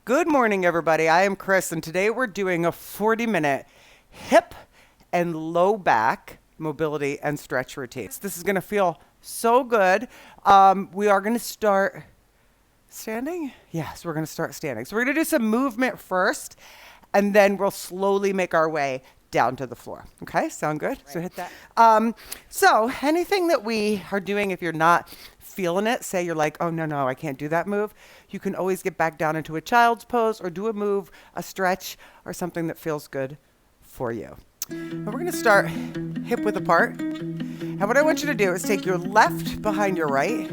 Good morning, everybody. I am Chris, and today we're doing a 40-minute hip and low back mobility and stretch routine. This is going to feel so good. We are going to start standing. Yes, we're going to start standing. So we're going to do some movement first, and then we'll slowly make our way down to the floor. Okay, sound good? Right. So hit that. So anything that we are doing, if you're not feeling it, say you're like, oh, no, I can't do that move, you can always get back down into a child's pose or do a move, a stretch, or something that feels good for you. And we're going to start hip width apart. And what I want you to do is take your left behind your right,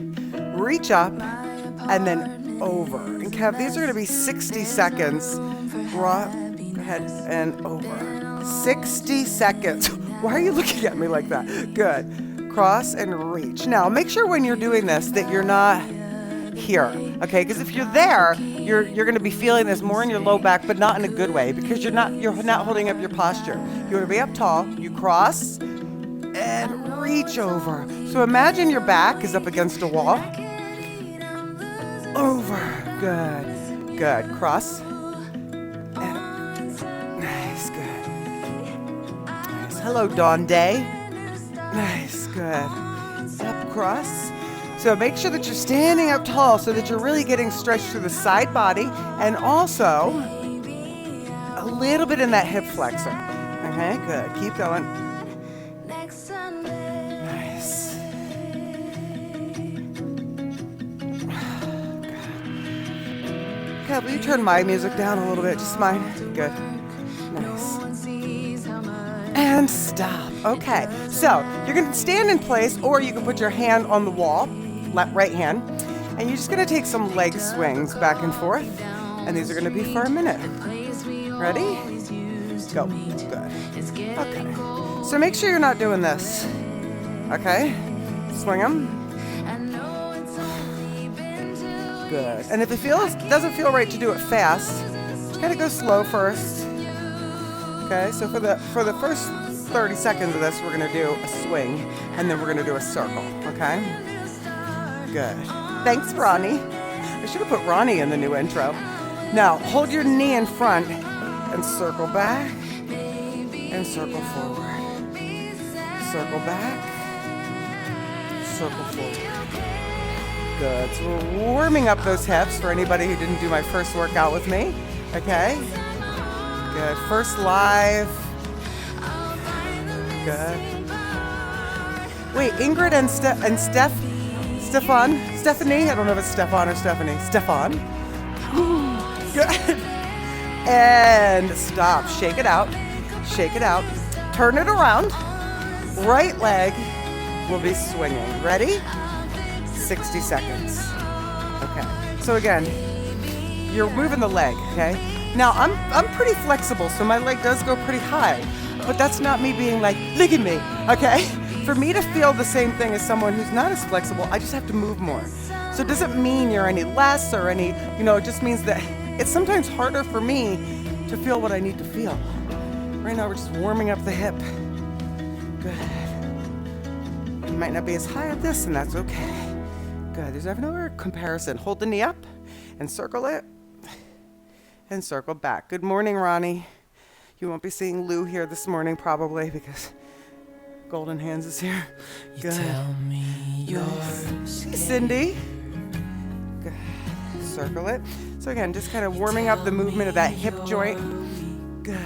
reach up, and then over. And Kev, these are going to be 60 seconds. Go ahead and over. 60 seconds. Why are you looking at me like that? Good. Cross and reach. Now, make sure when you're doing this that you're not here, okay? Because if you're there, you're going to be feeling this more in your low back, but not in a good way, because you're not holding up your posture. You want to be up tall. You cross and reach over. So imagine your back is up against a wall. Over. Good. Good. Cross. And nice. Good. Nice. Hello, Dawn Day. Nice. Good. Up, cross. So make sure that you're standing up tall so that you're really getting stretched through the side body and also a little bit in that hip flexor. Okay, good. Keep going. Nice. God, will you turn my music down a little bit? Just mine. Good. Nice. And stop. Okay, so you're going to stand in place, or you can put your hand on the wall, right hand, and you're just going to take some leg swings back and forth, and these are going to be for a minute. Ready? Go. Good. Okay. So make sure you're not doing this. Okay? Swing them. Good. And if it doesn't feel right to do it fast, just kind of go slow first. Okay? So for the first 30 seconds of this, we're going to do a swing, and then we're going to do a circle. Okay? Good. Thanks, Ronnie. I should have put Ronnie in the new intro. Now, hold your knee in front and circle back and circle forward. Circle back, circle forward. Good. So we're warming up those hips for anybody who didn't do my first workout with me. Okay? Good. First live. Good. Wait, Ingrid and Stephanie, I don't know if it's Stefan or Stephanie. Stefan. Good. And stop. Shake it out. Shake it out. Turn it around. Right leg will be swinging. Ready? 60 seconds. Okay. So again, you're moving the leg, okay? Now, I'm pretty flexible, so my leg does go pretty high. But that's not me being like, look at me, okay? For me to feel the same thing as someone who's not as flexible, I just have to move more. So it doesn't mean you're any less or any, it just means that it's sometimes harder for me to feel what I need to feel. Right now we're just warming up the hip. Good. You might not be as high at this, and that's okay. Good. There's no comparison. Hold the knee up and circle it and circle back. Good morning, Ronnie. You won't be seeing Lou here this morning probably because Golden Hands is here. Good. You tell me yours. Hey, Cindy. Good. Circle it. So again, just kind of warming up the movement of that hip joint. Good.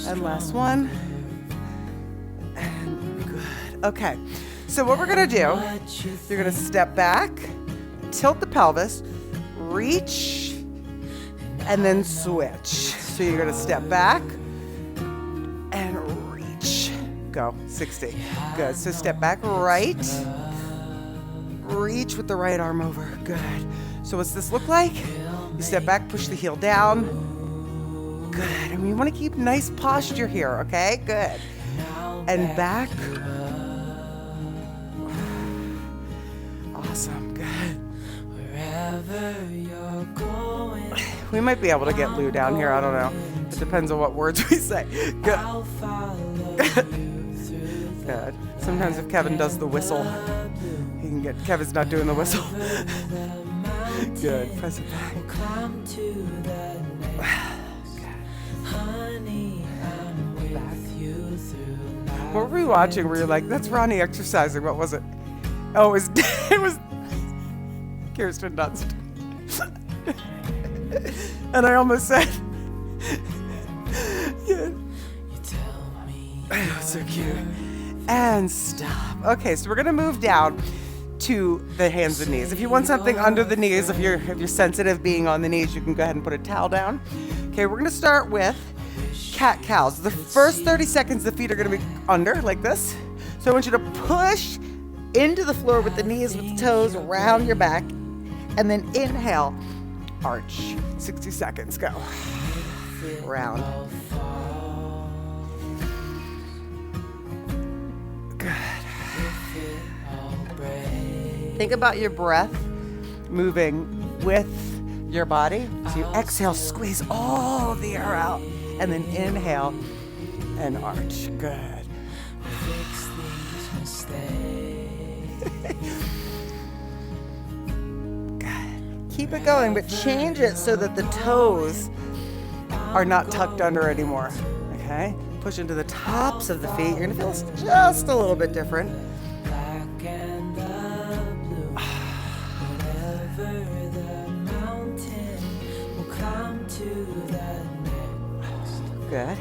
And last one. And good. Okay. So what we're going to do, you're going to step back, tilt the pelvis, reach, and then switch. So you're going to step back and reach. Go. 60. Good. So step back, right. Reach with the right arm over. Good. So what's this look like? You step back, push the heel down. Good. And we want to keep nice posture here, okay? Good. And back. Awesome. Good. Wherever you're going. We might be able to get Lou down here. I don't know. It depends on what words we say. Good. Good. Sometimes if Kevin does the whistle, he can get, Kevin's not doing the whistle. Good, press it back. What were we watching where you're like, that's Ronnie exercising? What was it? Oh, it was Kirsten Dunst. And I almost said, yeah. Oh, so cute. And stop. Okay, so we're gonna move down to the hands and knees. If you want something under the knees, if you're sensitive being on the knees, you can go ahead and put a towel down. Okay, we're gonna start with cat-cows. The first 30 seconds, the feet are gonna be under like this. So I want you to push into the floor with the knees, with the toes around your back, and then inhale, arch. 60 seconds, go. Round. Good. Think about your breath moving with your body. So you exhale, squeeze all of the air out, and then inhale and arch. Good. Good. Keep it going, but change it so that the toes are not tucked under anymore. Okay? Push into the tops of the feet. You're gonna feel just a little bit different. Good.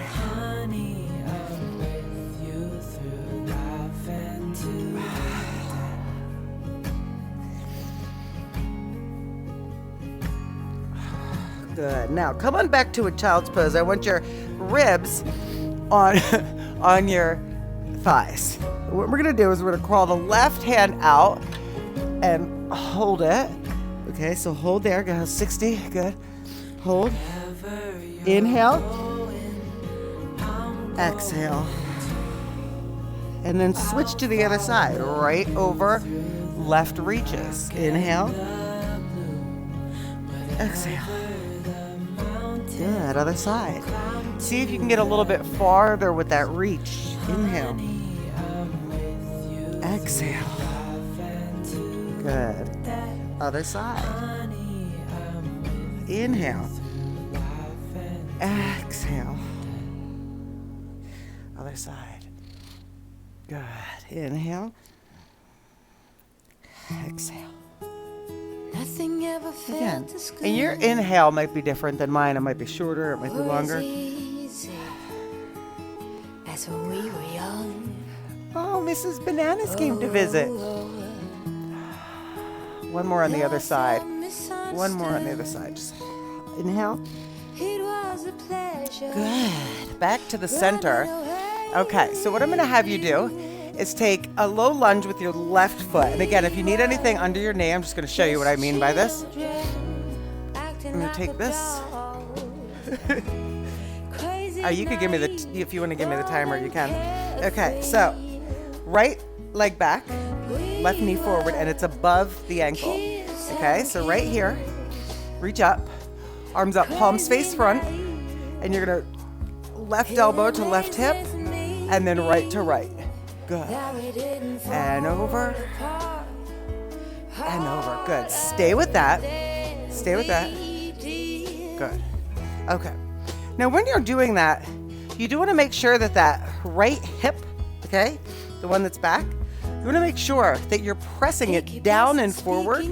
Good. Now come on back to a child's pose. I want your ribs on your thighs. What we're gonna do is we're gonna crawl the left hand out and hold it. Okay, so hold there. Go 60. Good. Hold. Inhale. Exhale. And then switch to the other side. Right over, left reaches. Inhale. Exhale. Good. Other side. See if you can get a little bit farther with that reach. Inhale. Exhale. Good. Other side. Inhale. Exhale. Other side. Good. Inhale. Exhale. Nothing ever Again. felt as good. And your inhale might be different than mine. It might be shorter. It might be longer. As when we were young. Oh, Mrs. Bananas came to visit. One more on the other side. One more on the other side. Just inhale. It was a pleasure. Good. Back to the center. Okay, so what I'm going to have you do is take a low lunge with your left foot. And again, if you need anything under your knee, I'm just going to show you what I mean by this. I'm going to take this. You could give me if you want to give me the timer, you can. Okay, so right leg back, left knee forward, and it's above the ankle. Okay, so right here, reach up, arms up, palms face front, and you're going to left elbow to left hip, and then right to right. Good. And over. And over. Good. Stay with that. Stay with that. Good. Okay. Now, when you're doing that, you do want to make sure that that right hip, okay, the one that's back, you want to make sure that you're pressing it down and forward.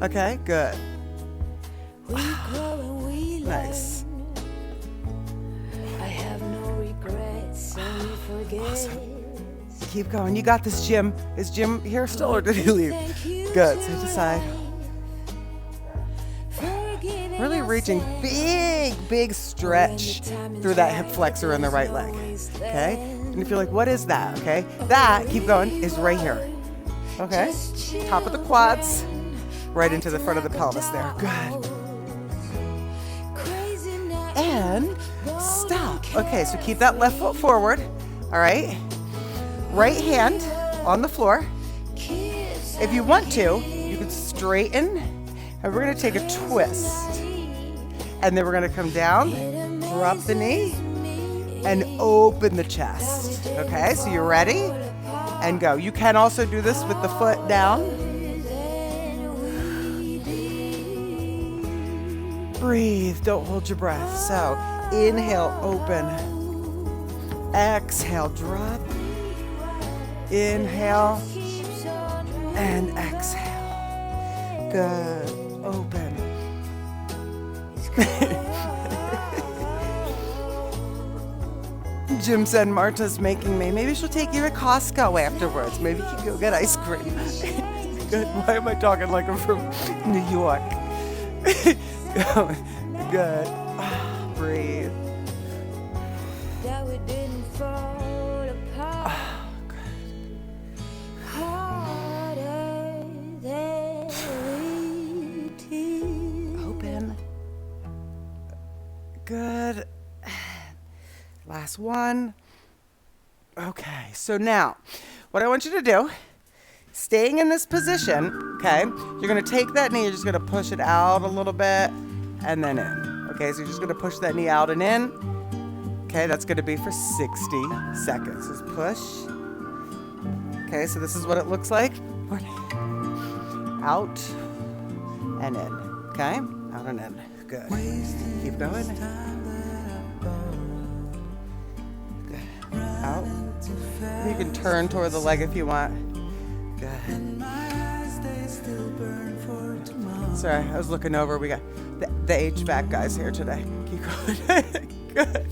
Okay, good. Nice. I have no regrets, only forget. Awesome. Keep going. You got this, Jim. Is Jim here still, or did he leave? Good. Side to side. Really reaching big stretch through that hip flexor in the right leg. Okay? And if you're like, what is that? Okay? That, keep going, is right here. Okay? Top of the quads, right into the front of the pelvis there. Good. And stop. Okay, so keep that left foot forward. All right? Right hand on the floor. If you want to, you could straighten, and we're going to take a twist. And then we're going to come down, drop the knee, and open the chest. Okay, so you ready? and go. You can also do this with the foot down. Breathe, don't hold your breath. So inhale, open. Exhale, drop. Inhale and exhale. Good, open. Jim said Marta's making me. Maybe she'll take you to Costco afterwards. Maybe you can go get ice cream. Good. Why am I talking like I'm from New York? Good. Breathe. That we didn't fall apart. Harder than we did. Open. Good. Last one. Okay, so now what I want you to do, staying in this position, okay, you're going to take that knee, you're just going to push it out a little bit and then in. Okay, so you're just going to push that knee out and in. Okay, that's going to be for 60 seconds. Just push. Okay, so this is what it looks like. Out and in. Okay, out and in. Good. Keep going. Out. You can turn toward the leg if you want. Good. Sorry, I was looking over. We got the HVAC guys here today. Keep going. Good.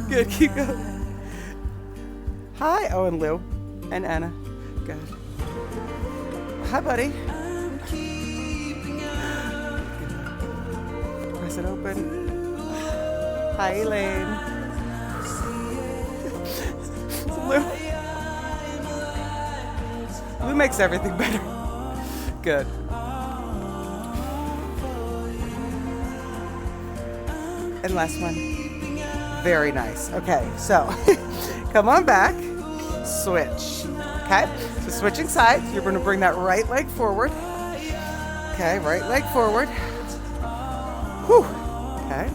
Good. Keep going. Hi, oh, and Lou and Anna. Good. Hi, buddy. Press it open. Hi, Elaine. Lou makes everything better. Good. And last one. Very nice. Okay, so come on back. Switch. Okay, so switching sides. You're going to bring that right leg forward. Okay, right leg forward. Whew. Okay.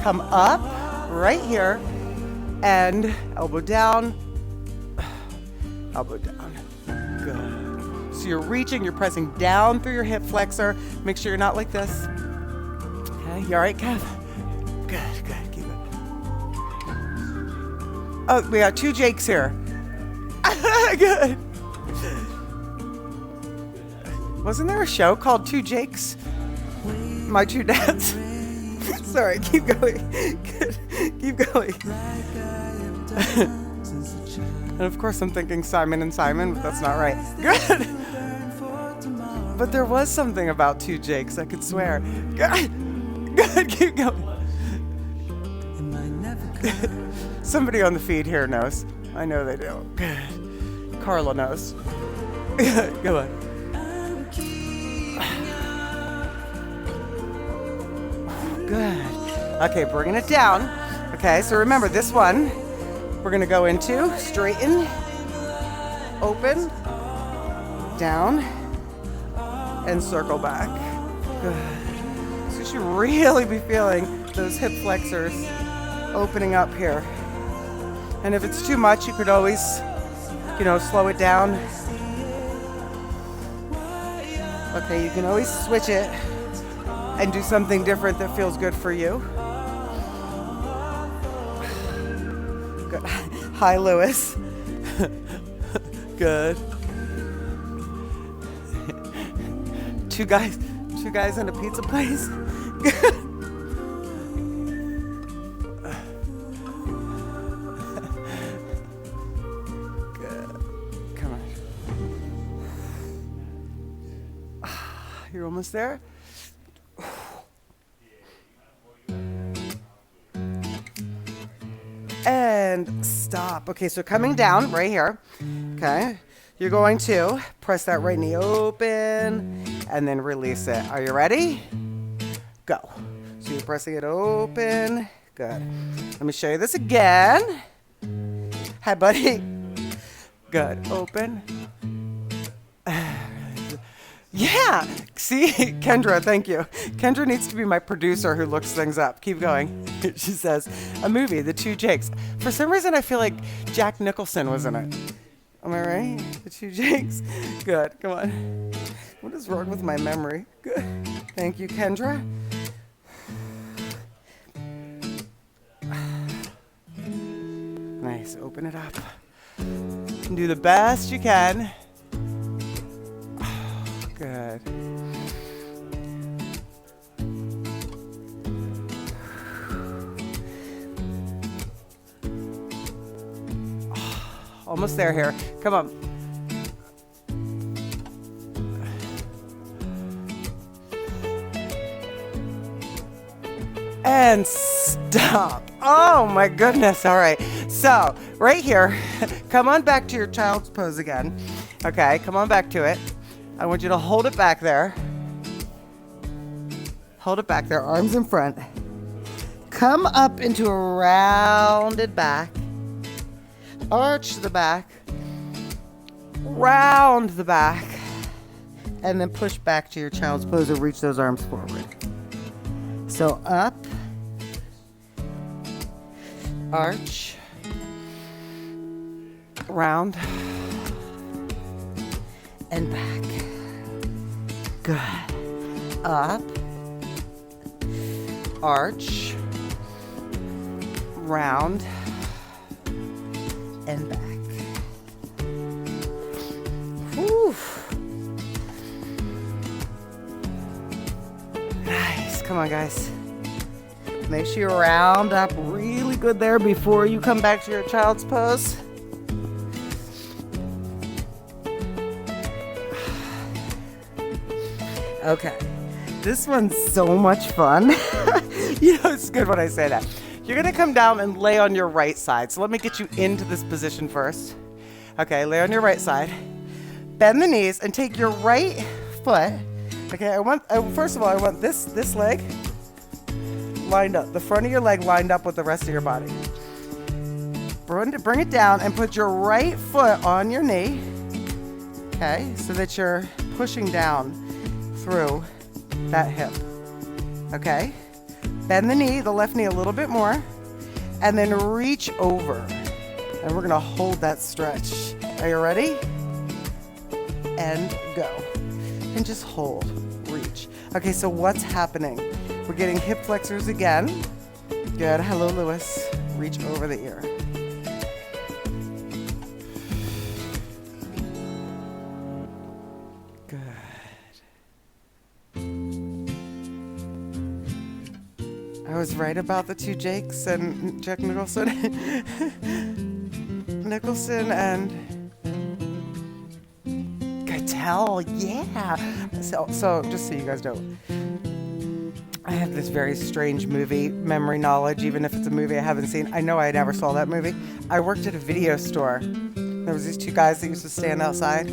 Come up right here. And elbow down, elbow down. Good. So you're reaching, you're pressing down through your hip flexor. Make sure you're not like this. Okay, you all right, Kev? Good, good, keep it. Oh, we got two Jakes here. Good. Wasn't there a show called Two Jakes? My Two Dads? Sorry, keep going. Good. Keep going. And of course I'm thinking Simon and Simon, but that's not right. Good. But there was something about two Jakes, I could swear. Good. Good, keep going. Somebody on the feed here knows. I know they do. Good. Carla knows. Go on. Good. Okay, bringing it down. Okay, so remember this one, we're going to go into straighten, open, down, and circle back. Good. So you should really be feeling those hip flexors opening up here. And if it's too much, you could always, slow it down. Okay, you can always switch it and do something different that feels good for you. Good. Hi, Lewis. Good. Two guys in a pizza place. Good. Come on. You're almost there. And stop. Okay, so coming down right here. Okay. You're going to press that right knee open and then release it. Are you ready? Go. So you're pressing it open. Good. Let me show you this again. Hi, buddy. Good. Open. Yeah. See, Kendra, thank you. Kendra needs to be my producer who looks things up. Keep going. She says, a movie, The Two Jakes. For some reason, I feel like Jack Nicholson was in it. Am I right? The Two Jakes. Good. Come on. What is wrong with my memory? Good. Thank you, Kendra. Nice. Open it up. And do the best you can. Good. Almost there here. Come on. And stop. Oh my goodness. All right. So right here, come on back to your child's pose again. Okay, come on back to it. I want you to hold it back there. Hold it back there, arms in front. Come up into a rounded back. Arch the back. Round the back. And then push back to your child's pose or reach those arms forward. So up. Arch. Round. And back. Good. Up. Arch. Round. And back. Whew. Nice. Come on, guys. Make sure you round up really good there before you come back to your child's pose. Okay. This one's so much fun. You know, it's good when I say that. You're going to come down and lay on your right side. So let me get you into this position first. Okay, lay on your right side. Bend the knees and take your right foot. Okay, first of all, I want this leg lined up. The front of your leg lined up with the rest of your body. Bring it down and put your right foot on your knee. Okay, so that you're pushing down through that hip. Okay? Bend the knee, the left knee a little bit more, and then reach over. And we're gonna hold that stretch. Are you ready? And go. And just hold, reach. Okay, so what's happening? We're getting hip flexors again. Good, hello Lewis. Reach over the ear. Good. I was right about the two Jakes and Jack Nicholson. Nicholson and Keitel, yeah. So just so you guys know, I have this very strange movie memory knowledge, even if it's a movie I haven't seen. I know I never saw that movie. I worked at a video store. There was these two guys that used to stand outside.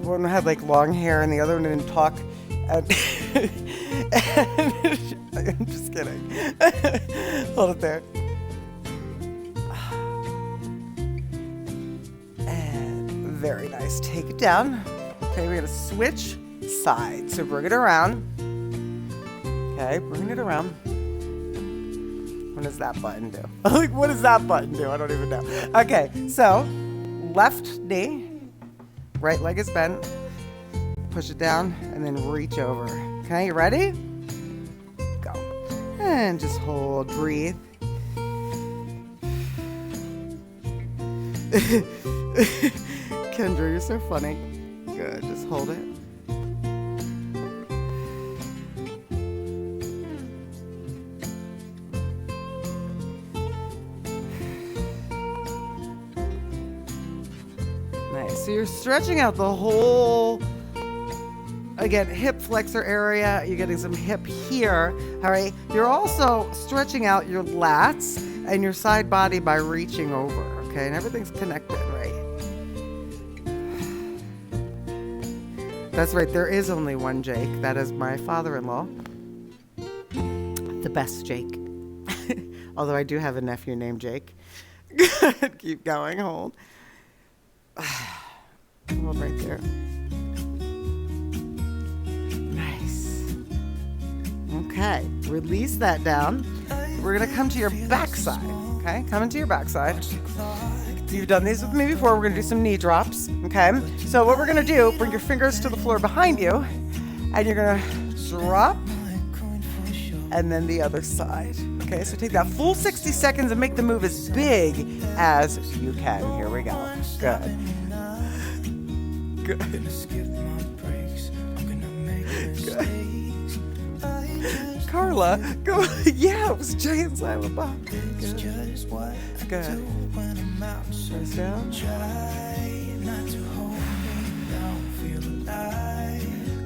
One had like long hair and the other one didn't talk. And I'm just kidding. Hold it there. And very nice. Take it down. Okay, we're gonna switch sides. So bring it around. Okay, bring it around. What does that button do? Like, what does that button do? I don't even know. Okay, so left knee, right leg is bent. Push it down and then reach over. Okay, you ready? Go. And just hold, breathe. Kendra, you're so funny. Good, just hold it. Nice. So you're stretching out the whole, again, hip flexor area. You're getting some hip here. All right. You're also stretching out your lats and your side body by reaching over. Okay. And everything's connected, right? That's right. There is only one Jake. That is my father-in-law. The best Jake. Although I do have a nephew named Jake. Good. Keep going. Hold. Hold right there. Okay, release that down. We're gonna come to your backside. Okay, coming to your backside. You've done these with me before. We're gonna do some knee drops. Okay, so what we're gonna do, bring your fingers to the floor behind you, and you're gonna drop, and then the other side. Okay, so take that full 60 seconds and make the move as big as you can. Here we go. Good. Good. Good. Carla, go. Yeah, it was giant silent bomb. Good. Good. Press down.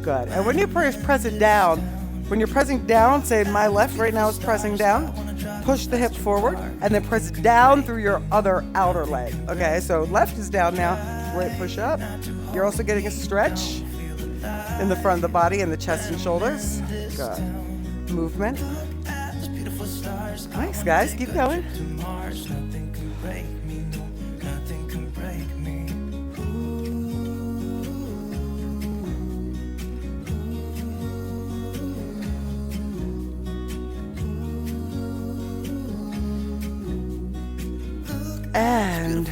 Good. And when you press it down, when you're pressing down, say my left right now is pressing down, push the hip forward, and then press down through your other outer leg. Okay, so left is down now, right push up. You're also getting a stretch in the front of the body and the chest and shoulders. Good. Movement. Nice, guys. Keep going. And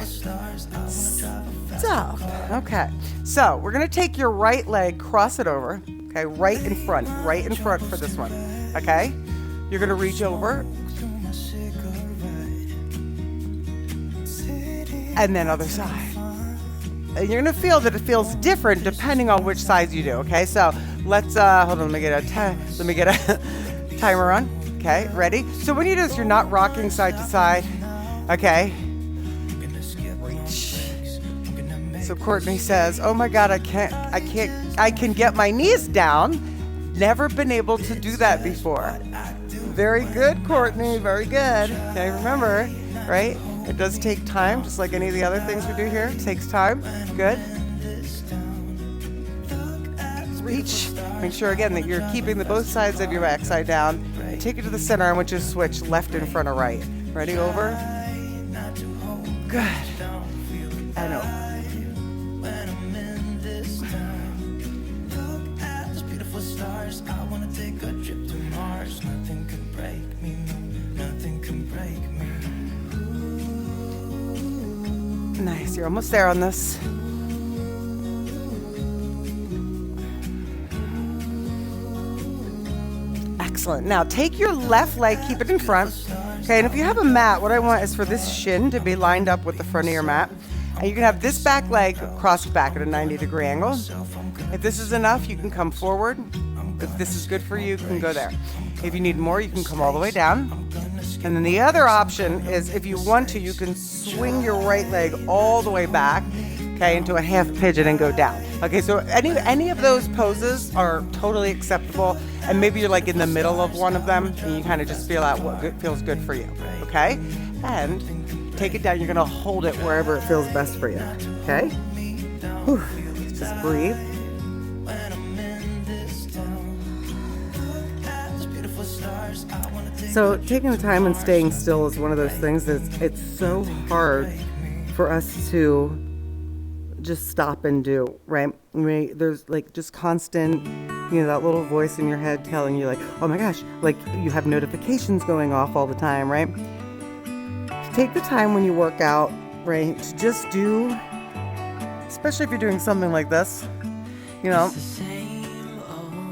stop. Okay. So we're going to take your right leg, cross it over. Okay. Right in front for this one. Okay. You're going to reach over. And then other side. And you're going to feel that it feels different depending on which side you do. Okay. So let's, hold on. Let me get a timer on. Okay. Ready? So when you do this, you're not rocking side to side. Okay. So Courtney says, "Oh my God, I can get my knees down. Never been able to do that before." Very good, Courtney. Very good. Okay, remember, right? It does take time, just like any of the other things we do here. It takes time. Good. Reach. Make sure again that you're keeping both sides of your backside down. Take it to the center. I want you to switch left in front of right. Ready? Over. Good. And over. Nice, you're almost there on this. Excellent. Now take your left leg, keep it in front. Okay, and if you have a mat, what I want is for this shin to be lined up with the front of your mat. And you can have this back leg crossed back at a 90-degree angle. If this is enough, you can come forward. If this is good for you, you can go there. If you need more, you can come all the way down. And then the other option is if you want to, you can swing your right leg all the way back, okay, into a half pigeon and go down. Okay, so any of those poses are totally acceptable. And maybe you're like in the middle of one of them and you kind of just feel out what feels good for you, okay? And take it down. You're going to hold it wherever it feels best for you, okay? Whew. Just breathe. So taking the time and staying still is one of those things that it's so hard for us to just stop and do, right? I mean, there's like just constant, that little voice in your head telling you like, oh my gosh, like you have notifications going off all the time, right? Take the time when you work out, right, to just do, especially if you're doing something like this,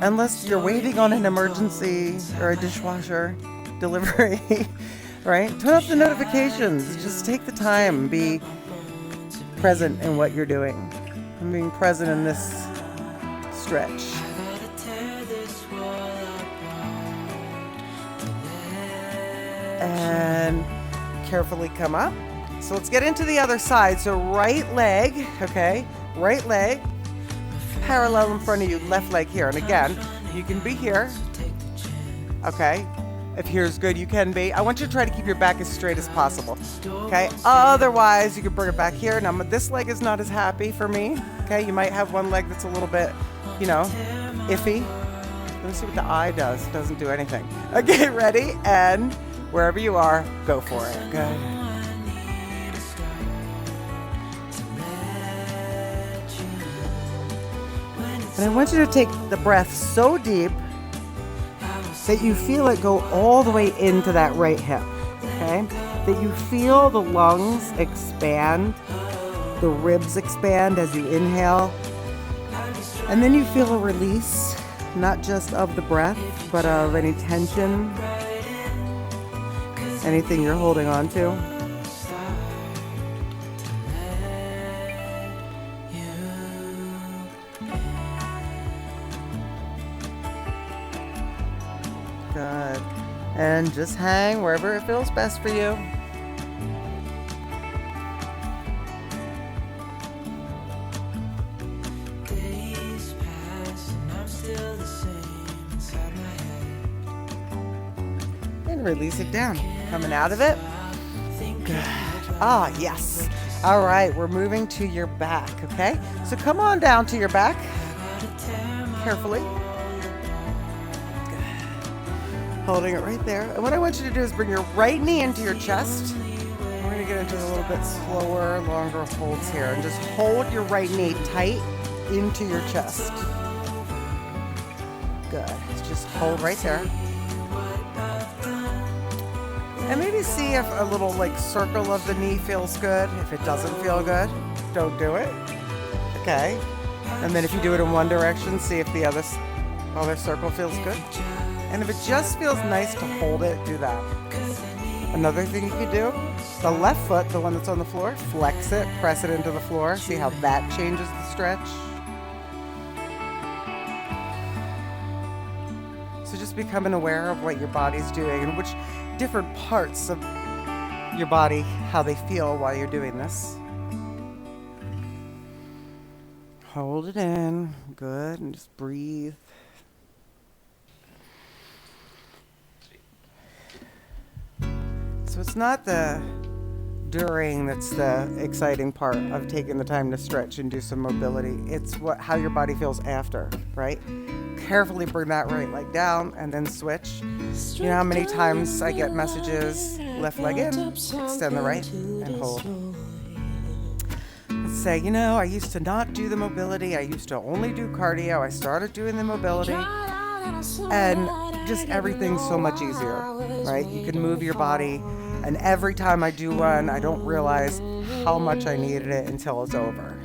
unless you're waiting on an emergency or a dishwasher delivery, right? Turn off the notifications. Just take the time. Be present in what you're doing. I'm being present in this stretch. And carefully come up. So let's get into the other side. So right leg, okay? Right leg parallel in front of you, left leg here. And again, you can be here, okay? If here's good, you can be. I want you to try to keep your back as straight as possible, okay? Otherwise, you can bring it back here. Now, this leg is not as happy for me, okay? You might have one leg that's a little bit, iffy. Let me see what the eye does. It doesn't do anything. Okay, ready? And wherever you are, go for it. Good. And I want you to take the breath so deep that you feel it go all the way into that right hip, okay? That you feel the lungs expand, the ribs expand as you inhale, and then you feel a release, not just of the breath, but of any tension, anything you're holding on to. Good. And just hang wherever it feels best for you. Days pass and I'm still the same inside my head. And release it down. Coming out of it. Good. Ah, yes. All right, we're moving to your back, okay? So come on down to your back. Carefully. Holding it right there. And what I want you to do is bring your right knee into your chest. We're going to get into a little bit slower, longer holds here. And just hold your right knee tight into your chest. Good. Just hold right there. And maybe see if a little like circle of the knee feels good. If it doesn't feel good, don't do it. Okay. And then if you do it in one direction, see if the other circle feels good. And if it just feels nice to hold it, do that. Another thing you could do, the left foot, the one that's on the floor, flex it, press it into the floor. See how that changes the stretch? So just becoming aware of what your body's doing and which different parts of your body, how they feel while you're doing this. Hold it in, good, and just breathe. So it's not the during that's the exciting part of taking the time to stretch and do some mobility. It's how your body feels after, right? Carefully bring that right leg down and then switch. You know how many times I get messages, left leg in, extend the right, and hold. Let's say, I used to not do the mobility. I used to only do cardio. I started doing the mobility. And just everything's so much easier, right? You can move your body. And every time I do one, I don't realize how much I needed it until it's over.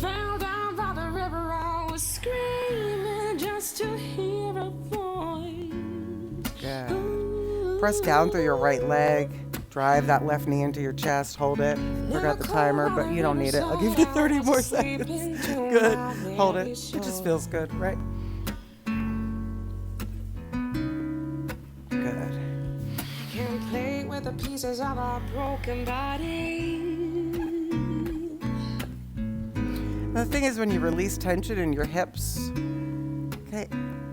Fell down by the river, I was screaming just to hear a voice. Good. Press down through your right leg. Drive that left knee into your chest. Hold it. Forgot the timer, but you don't need it. I'll give you 30 more seconds. Good. Hold it. It just feels good, right? Good. Can't play with the pieces of our broken body. The thing is, when you release tension in your hips, okay,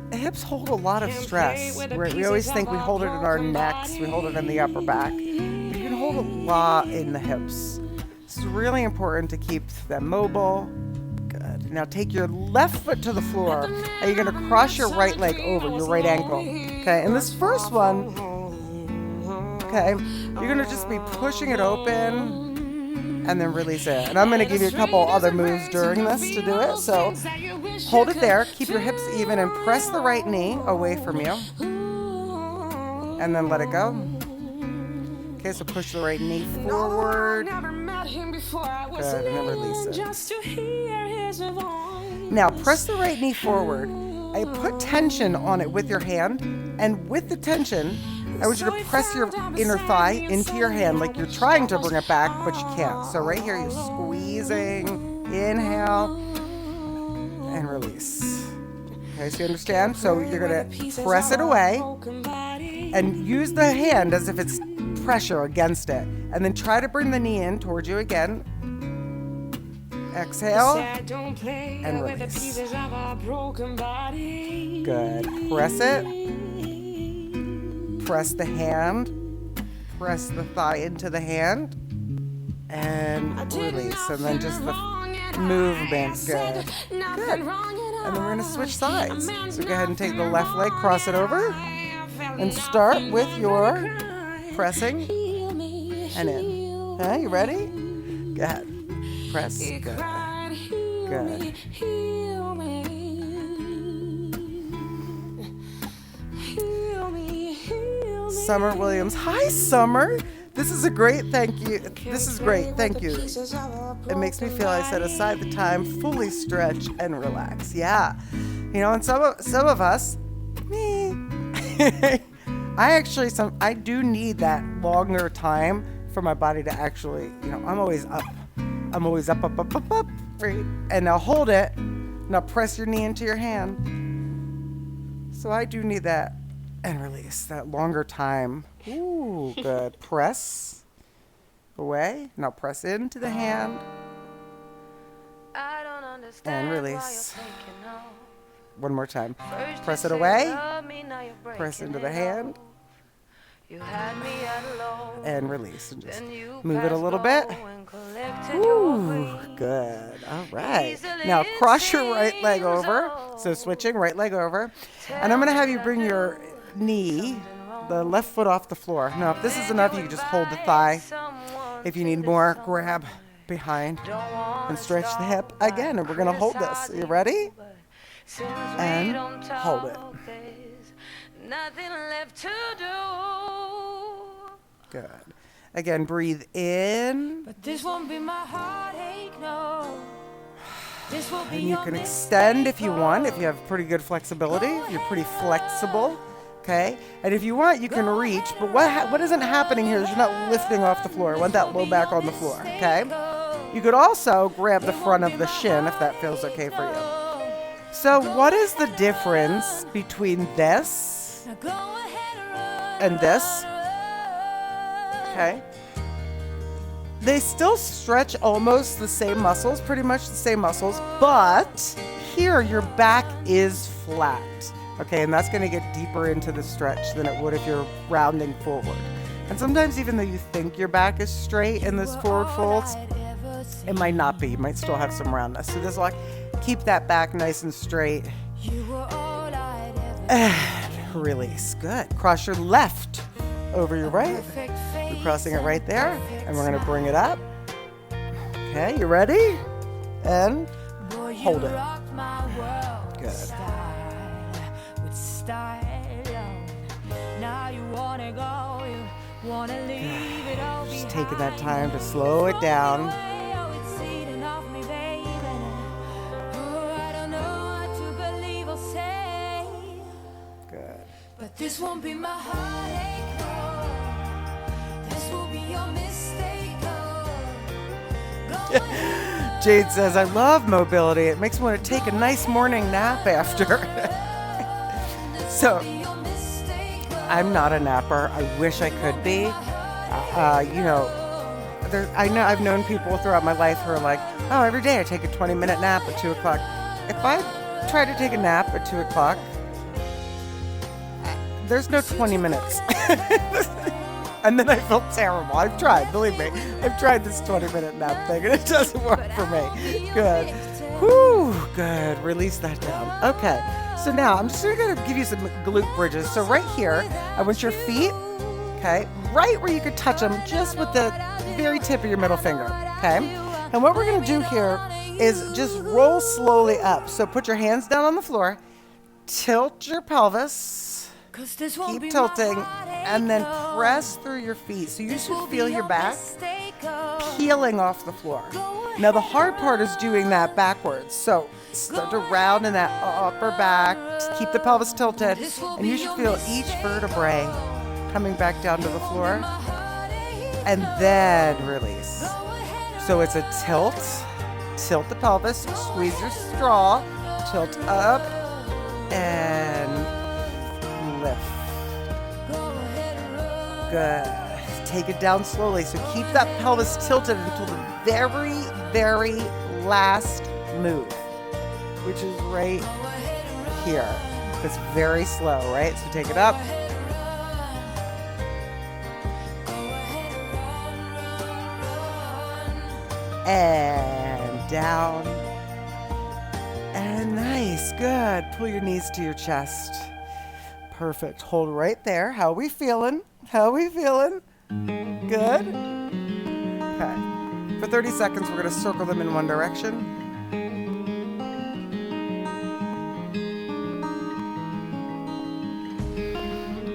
the hips hold a lot of stress. We always think we hold it in our necks, we hold it in the upper back. But you can hold a lot in the hips. It's really important to keep them mobile. Good. Now take your left foot to the floor, and you're going to cross your right leg over your right ankle. Okay, and this first one, okay, you're going to just be pushing it open and then release it. And I'm going to give you a couple other moves during this to do it. So hold it there, keep your hips even, and press the right knee away from you. And then let it go. Okay, so push the right knee forward. Good, and then release it. Now press the right knee forward. I put tension on it with your hand, and with the tension, I want you to press your inner thigh into your hand like you're trying to bring it back, but you can't. So right here, you're squeezing, inhale, and release. Okay, so you understand? So you're going to press it away and use the hand as if it's pressure against it. And then try to bring the knee in towards you again. Exhale and release. Good. Press it. Press the hand. Press the thigh into the hand. And release. And then just the movement. Good. Good. And then we're going to switch sides. So go ahead and take the left leg, cross it over. And start with your pressing and in. Okay, you ready? Go ahead. Press. Good. Good. Summer Williams. Hi, Summer. This is a great thank you. This is great. Thank you. It makes me feel I set aside the time, fully stretch and relax. Yeah. You know, and some of us, me, I do need that longer time for my body to actually, you know, I'm always up. I'm always up, right? And now hold it. Now press your knee into your hand. So I do need that and release, that longer time. Ooh, good. Press away. Now press into the hand I don't understand and why you're release. thinking of. One more time. First Press you it said away. you love me, now you're Press breaking into the it hand off. You had me at low. and release. And just Then you move it a passed little go bit. and collected your Ooh, wings. good. All right. Easily Now it cross your right leg seems over. all. So switching right leg over. And I'm going to have you bring your knee, the left foot off the floor. Now, if this is enough, you can just hold the thigh. If you need more, grab behind and stretch the hip again. And we're going to hold this. You ready? And hold it. Nothing left to do. Good. Again, breathe in. But this won't be my heartache, no. This will be And you your can extend if you want, if you have pretty good flexibility, if you're pretty flexible, okay? And if you want, you can reach, but what isn't happening here is you're not lifting off the floor. You want that low back on the floor, okay? You could also grab the front of the shin if that feels okay for you. So what is the difference between this and this? Okay. They still stretch almost the same muscles, pretty much the same muscles, but here your back is flat. Okay, and that's going to get deeper into the stretch than it would if you're rounding forward. And sometimes even though you think your back is straight in this forward folds, it might not be. You might still have some roundness. So just like keep that back nice and straight. And release. Good. Cross your left over your right. You're crossing it right there. And we're going to bring it up. Okay, you ready? And hold it. Good. Just taking that time to slow it down. Good. But this won't be my heartache, no. This will be your mistake, no. Jade says, I love mobility. It makes me want to take a nice morning nap after. So, I'm not a napper. I wish I could be. You know, I've known people throughout my life who are like, oh, every day I take a 20-minute nap at 2 o'clock. If I try to take a nap at 2 o'clock, there's no 20 minutes. And then I feel terrible. I've tried, believe me. I've tried this 20-minute nap thing, and it doesn't work for me. Good. Whew, good. Release that down. Okay. So now I'm just going to give you some glute bridges. So right here, I want your feet, okay, right where you could touch them, just with the very tip of your middle finger, okay? And what we're going to do here is just roll slowly up. So put your hands down on the floor, tilt your pelvis, keep tilting, and then press through your feet. So you should feel your back peeling off the floor. Now the hard part is doing that backwards. So start to round in that upper back, just keep the pelvis tilted, and you should feel each vertebrae coming back down to the floor, and then release. So it's a tilt the pelvis, squeeze your straw, tilt up, and lift. Good. Take it down slowly. So keep that pelvis tilted until the very, very last move, which is right here. It's very slow, right? So take it up. And down. And nice. Good. Pull your knees to your chest. Perfect. Hold right there. How are we feeling? How are we feeling? Good. Okay. For 30 seconds, we're going to circle them in one direction.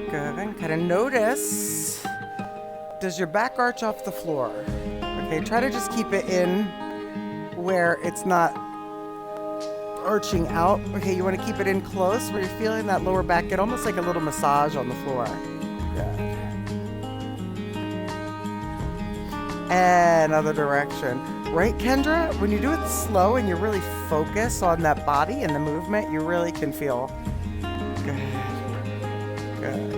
Good. going. Kind of notice, does your back arch off the floor? Okay, try to just keep it in where it's not arching out. Okay, you want to keep it in close where you're feeling that lower back get almost like a little massage on the floor. Good. And other direction. Right, Kendra? When you do it slow and you really focus on that body and the movement, you really can feel good. Good.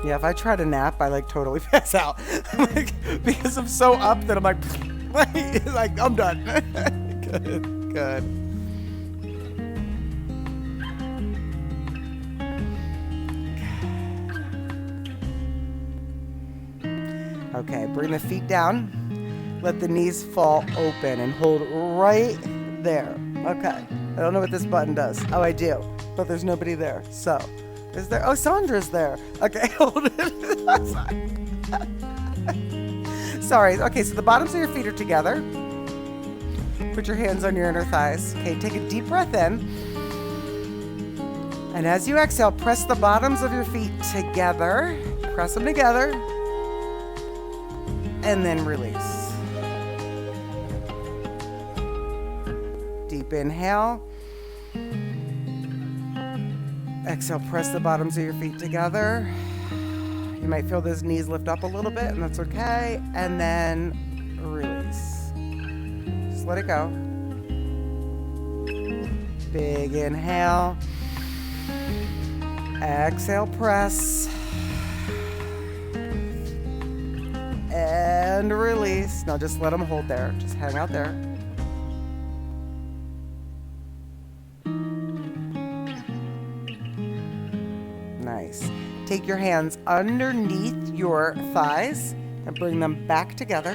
Yeah, if I try to nap, I like totally pass out. Because I'm so up that I'm like I'm done. Good, good. Okay, bring the feet down. Let the knees fall open and hold right there. Okay, I don't know what this button does. Oh, I do, but there's nobody there. So, is there? Oh, Sandra's there. Okay, hold it. Sorry. Okay, so the bottoms of your feet are together. Put your hands on your inner thighs. Okay, take a deep breath in. And as you exhale, press the bottoms of your feet together. Press them together. And then release. Deep inhale. Exhale, press the bottoms of your feet together. You might feel those knees lift up a little bit, and that's okay. And then release. Just let it go. Big inhale. Exhale, press. And release. Now just let them hold there. Just hang out there. Nice. Take your hands underneath your thighs and bring them back together.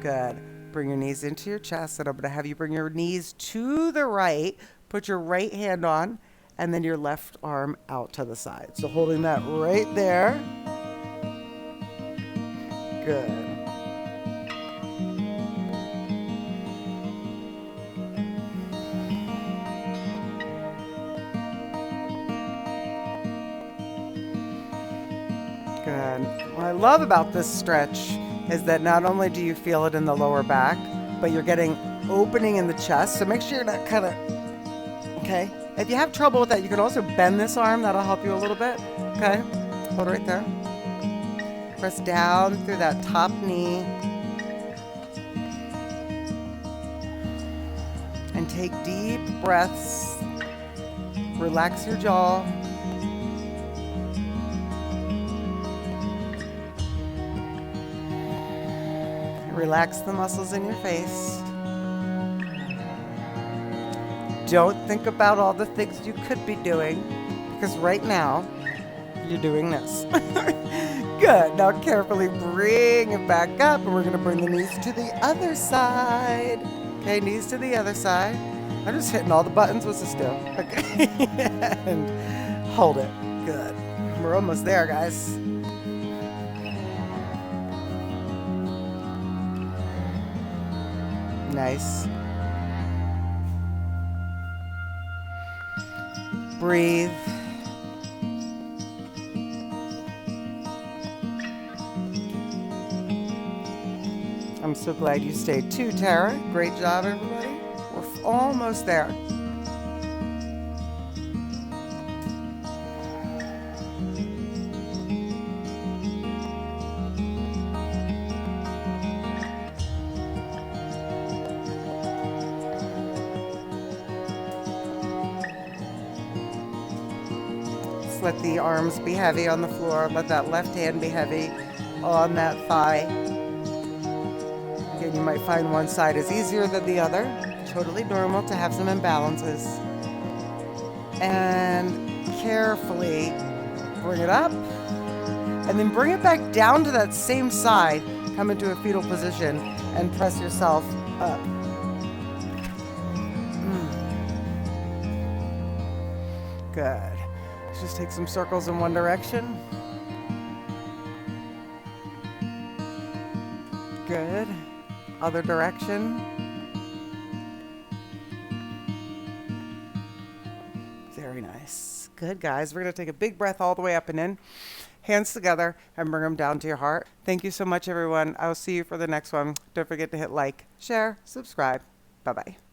Good. Bring your knees into your chest, and I'm going to have you bring your knees to the right. Put your right hand on, and then your left arm out to the side. So holding that right there. Good. Good. What I love about this stretch is that not only do you feel it in the lower back, but you're getting opening in the chest. So make sure you're not kind of, okay? If you have trouble with that, you can also bend this arm. That'll help you a little bit. Okay? Hold it right there. Press down through that top knee. And take deep breaths. Relax your jaw. Relax the muscles in your face. Don't think about all the things you could be doing, because right now, you're doing this. Good. Now carefully bring it back up, and we're going to bring the knees to the other side. Okay, knees to the other side. I'm just hitting all the buttons. What's this do? Okay. And hold it. Good. We're almost there, guys. Nice. Breathe. I'm so glad you stayed too, Tara. Great job, everybody. We're almost there. Let the arms be heavy on the floor. Let that left hand be heavy on that thigh. Again, you might find one side is easier than the other. Totally normal to have some imbalances. And carefully bring it up. And then bring it back down to that same side. Come into a fetal position and press yourself up. Good. Just take some circles in one direction. Good. Other direction. Very nice. good, guys. We're going to take a big breath all the way up and in, hands together, and bring them down to your heart. Thank you so much, everyone. I will see you for the next one. Don't forget to hit like, share, subscribe. Bye-bye.